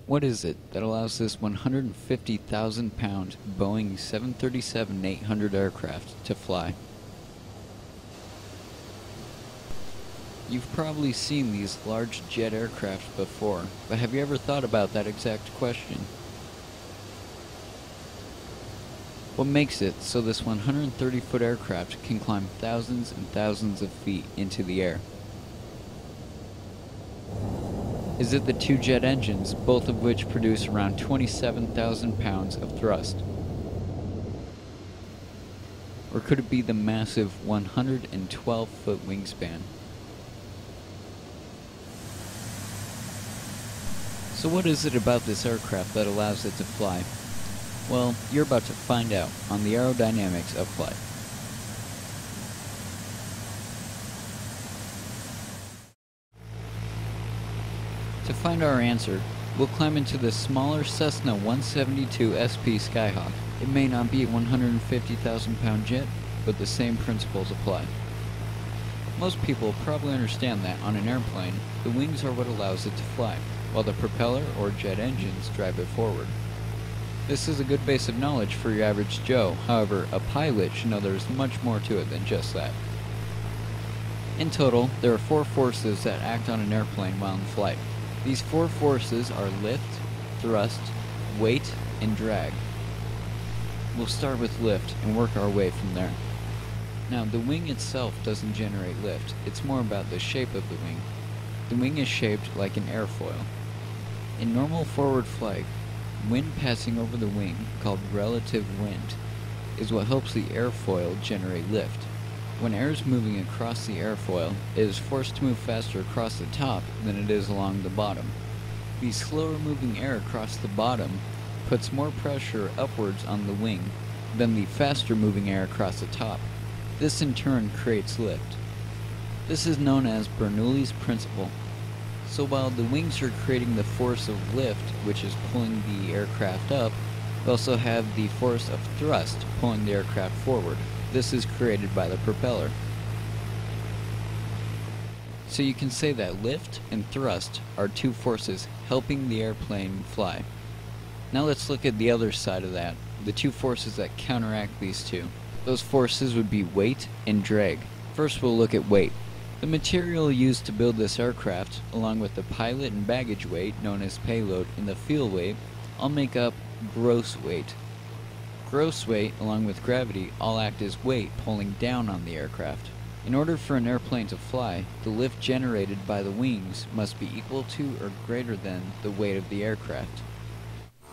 What is it that allows this 150,000-pound Boeing 737-800 aircraft to fly? You've probably seen these large jet aircraft before, but have you ever thought about that exact question? What makes it so this 130-foot aircraft can climb thousands and thousands of feet into the air? Is it the two jet engines, both of which produce around 27,000 pounds of thrust? Or could it be the massive 112-foot wingspan? So what is it about this aircraft that allows it to fly? Well, you're about to find out on the Aerodynamics of Flight. To find our answer, we'll climb into the smaller Cessna 172 SP Skyhawk. It may not be a 150,000-pound jet, but the same principles apply. Most people probably understand that on an airplane, the wings are what allows it to fly, while the propeller or jet engines drive it forward. This is a good base of knowledge for your average Joe, however, a pilot should know there's much more to it than just that. In total, there are 4 forces that act on an airplane while in flight. These 4 forces are lift, thrust, weight, and drag. We'll start with lift and work our way from there. Now, the wing itself doesn't generate lift, it's more about the shape of the wing. The wing is shaped like an airfoil. In normal forward flight, wind passing over the wing, called relative wind, is what helps the airfoil generate lift. When air is moving across the airfoil, it is forced to move faster across the top than it is along the bottom. The slower moving air across the bottom puts more pressure upwards on the wing than the faster moving air across the top. This in turn creates lift. This is known as Bernoulli's principle. So while the wings are creating the force of lift, which is pulling the aircraft up, we also have the force of thrust pulling the aircraft forward. This is created by the propeller. So you can say that lift and thrust are 2 forces helping the airplane fly. Now let's look at the other side of that, the 2 forces that counteract these 2. Those forces would be weight and drag. First we'll look at weight. The material used to build this aircraft, along with the pilot and baggage weight, known as payload, and the fuel weight, all make up gross weight. Gross weight, along with gravity, all act as weight pulling down on the aircraft. In order for an airplane to fly, the lift generated by the wings must be equal to or greater than the weight of the aircraft.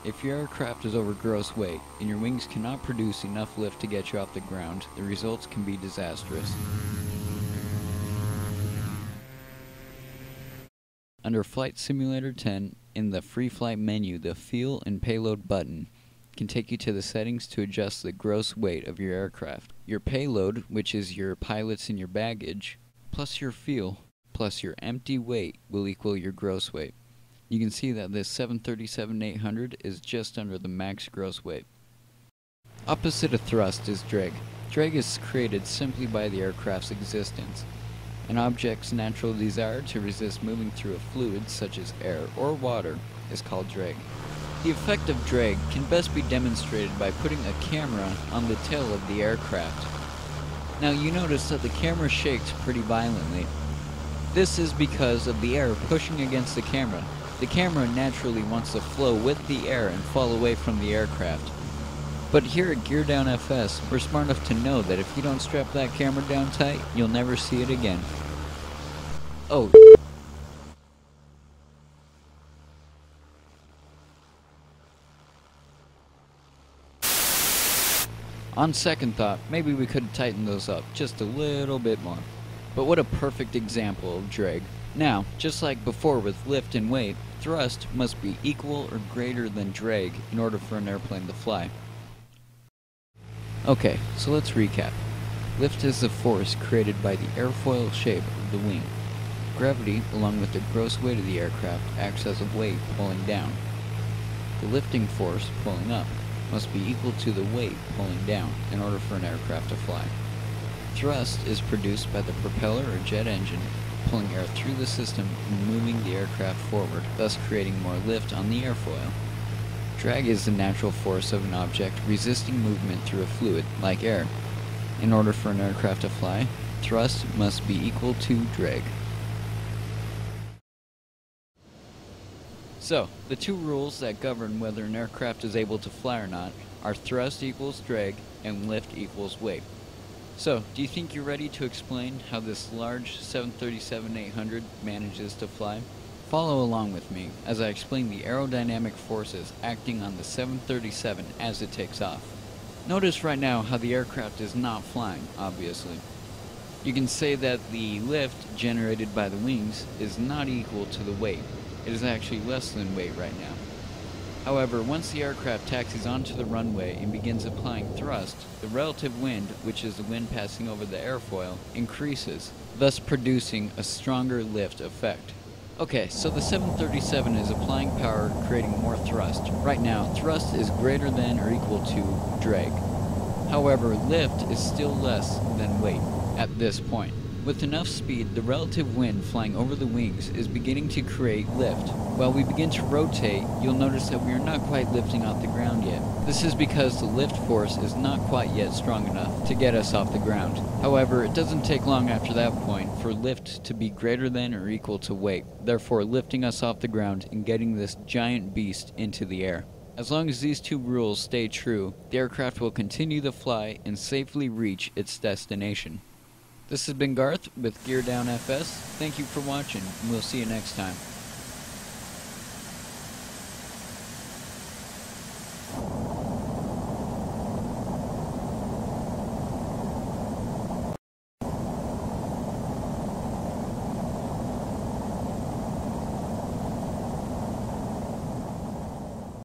If your aircraft is over gross weight, and your wings cannot produce enough lift to get you off the ground, the results can be disastrous. Under Flight Simulator 10, in the Free Flight menu, the Fuel and Payload button can take you to the settings to adjust the gross weight of your aircraft. Your payload, which is your pilots and your baggage, plus your fuel, plus your empty weight will equal your gross weight. You can see that this 737-800 is just under the max gross weight. Opposite of thrust is drag. Drag is created simply by the aircraft's existence. An object's natural desire to resist moving through a fluid such as air or water is called drag. The effect of drag can best be demonstrated by putting a camera on the tail of the aircraft. Now you notice that the camera shakes pretty violently. This is because of the air pushing against the camera. The camera naturally wants to flow with the air and fall away from the aircraft. But here at GearDownFS, we're smart enough to know that if you don't strap that camera down tight, you'll never see it again. Oh. On second thought, maybe we could tighten those up just a little bit more. But what a perfect example of drag. Now, just like before with lift and weight, thrust must be equal or greater than drag in order for an airplane to fly. Okay, so let's recap. Lift is the force created by the airfoil shape of the wing. Gravity, along with the gross weight of the aircraft, acts as a weight pulling down. The lifting force, pulling up, must be equal to the weight pulling down in order for an aircraft to fly. Thrust is produced by the propeller or jet engine, pulling air through the system and moving the aircraft forward, thus creating more lift on the airfoil. Drag is the natural force of an object resisting movement through a fluid, like air. In order for an aircraft to fly, thrust must be equal to drag. So, the two rules that govern whether an aircraft is able to fly or not are thrust equals drag and lift equals weight. So, do you think you're ready to explain how this large 737-800 manages to fly? Follow along with me as I explain the aerodynamic forces acting on the 737 as it takes off. Notice right now how the aircraft is not flying, obviously. You can say that the lift generated by the wings is not equal to the weight. It is actually less than weight right now. However, once the aircraft taxis onto the runway and begins applying thrust, the relative wind, which is the wind passing over the airfoil, increases, thus producing a stronger lift effect. Okay, so the 737 is applying power, creating more thrust. Right now, thrust is greater than or equal to drag. However, lift is still less than weight at this point. With enough speed, the relative wind flying over the wings is beginning to create lift. While we begin to rotate, you'll notice that we are not quite lifting off the ground yet. This is because the lift force is not quite yet strong enough to get us off the ground. However, it doesn't take long after that point for lift to be greater than or equal to weight, therefore lifting us off the ground and getting this giant beast into the air. As long as these two rules stay true, the aircraft will continue to fly and safely reach its destination. This has been Garth with GearDownFS. Thank you for watching, and we'll see you next time.